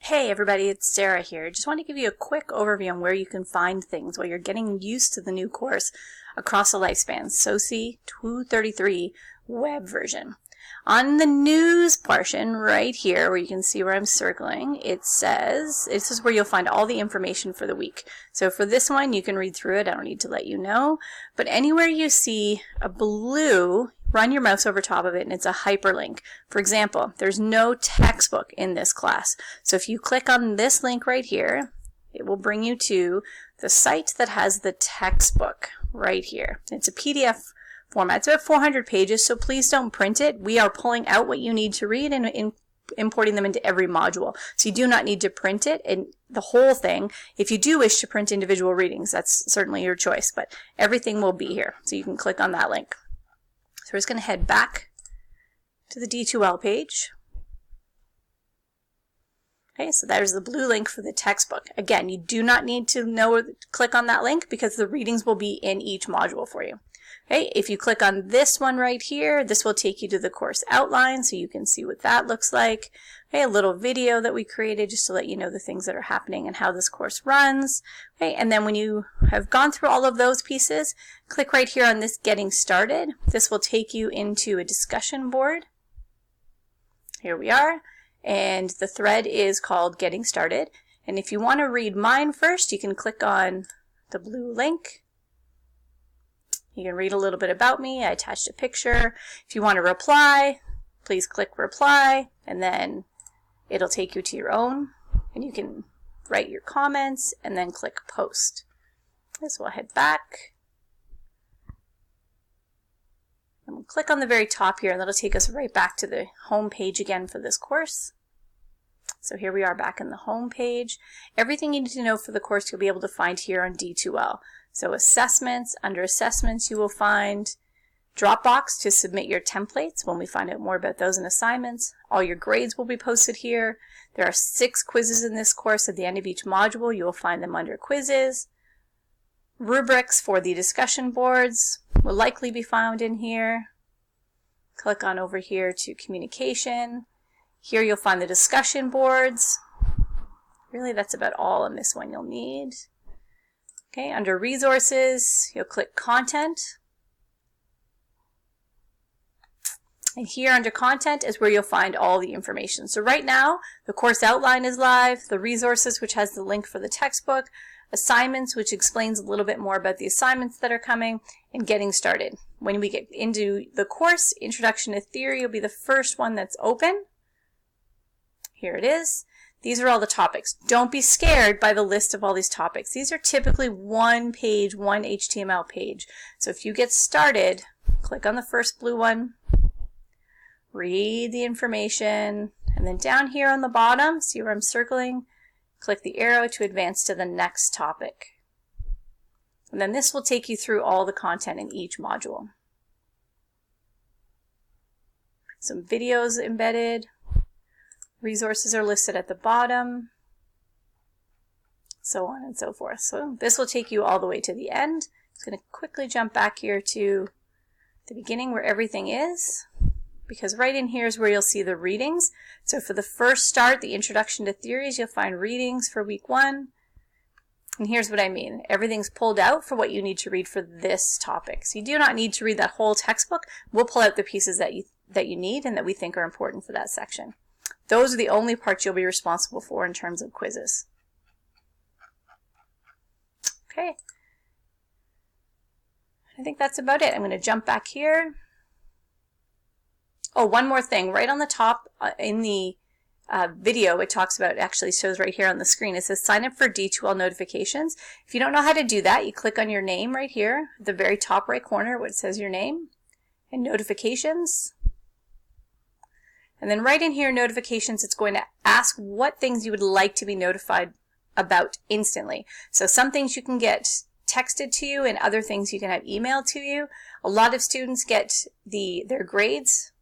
Hey everybody, it's Sarah here. Just want to give you a quick overview on where you can find things while you're getting used to the new course across the lifespan, SOCI 233 web version. On the news portion right here, where you can see where I'm circling, it says, this is where you'll find all the information for the week. So for this one, you can read through it. I don't need to let you know. But anywhere you see a blue, run your mouse over top of it and it's a hyperlink. For example, there's no textbook in this class. So if you click on this link right here, it will bring you to the site that has the textbook right here. It's a PDF format. It's about 400 pages, so please don't print it. We are pulling out what you need to read and importing them into every module. So you do not need to print it and the whole thing. If you do wish to print individual readings, that's certainly your choice, but everything will be here. So you can click on that link. So we're just going to head back to the D2L page. Okay, so there's the blue link for the textbook. Again, you do not need to click on that link because the readings will be in each module for you. Okay, if you click on this one right here, this will take you to the course outline so you can see what that looks like. Okay, a little video that we created just to let you know the things that are happening and how this course runs. Okay, and then when you have gone through all of those pieces, click right here on this Getting Started. This will take you into a discussion board. Here we are, and the thread is called Getting Started. And if you want to read mine first, you can click on the blue link. You can read a little bit about me. I attached a picture. If you want to reply, please click reply, and then it'll take you to your own, and you can write your comments and then click post. So we'll head back. And we'll click on the very top here, and that'll take us right back to the home page again for this course. So here we are back in the home page. Everything you need to know for the course you'll be able to find here on D2L. So assessments, under assessments you will find Dropbox to submit your templates when we find out more about those in assignments. All your grades will be posted here. There are 6 quizzes in this course. At the end of each module you will find them under quizzes. Rubrics for the discussion boards will likely be found in here. Click on over here to communication. Here you'll find the discussion boards. Really, that's about all in this one you'll need. Okay, under resources, you'll click content. And here under content is where you'll find all the information. So right now, the course outline is live, the resources, which has the link for the textbook, assignments, which explains a little bit more about the assignments that are coming, and getting started. When we get into the course, Introduction to Theory will be the first one that's open. Here it is. These are all the topics. Don't be scared by the list of all these topics. These are typically one page, one HTML page. So if you get started, click on the first blue one, read the information, and then down here on the bottom, see where I'm circling, click the arrow to advance to the next topic. And then this will take you through all the content in each module. Some videos embedded. Resources are listed at the bottom, so on and so forth. So this will take you all the way to the end. I'm going to quickly jump back here to the beginning where everything is, because right in here is where you'll see the readings. So for the first start, the Introduction to Theories, you'll find readings for week 1. And here's what I mean. Everything's pulled out for what you need to read for this topic. So you do not need to read that whole textbook. We'll pull out the pieces that you need and that we think are important for that section. Those are the only parts you'll be responsible for in terms of quizzes. Okay. I think that's about it. I'm going to jump back here. Oh, one more thing. Right on the top in the video, it talks about, actually shows right here on the screen, it says sign up for D2L notifications. If you don't know how to do that, you click on your name right here, at the very top right corner where it says your name, and notifications. And then right in here, notifications, it's going to ask what things you would like to be notified about instantly. So some things you can get texted to you and other things you can have emailed to you. A lot of students get their grades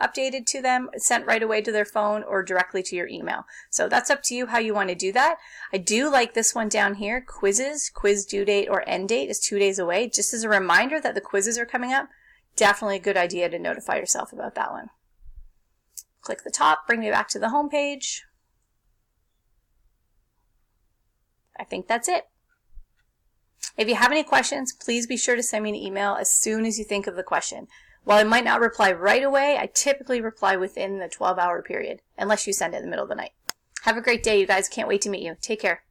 updated to them, sent right away to their phone or directly to your email. So that's up to you how you want to do that. I do like this one down here, quizzes, quiz due date or end date is 2 days away. Just as a reminder that the quizzes are coming up, definitely a good idea to notify yourself about that one. Click the top, bring me back to the home page. I think that's it. If you have any questions, please be sure to send me an email as soon as you think of the question. While I might not reply right away, I typically reply within the 12-hour period, unless you send it in the middle of the night. Have a great day, you guys. Can't wait to meet you. Take care.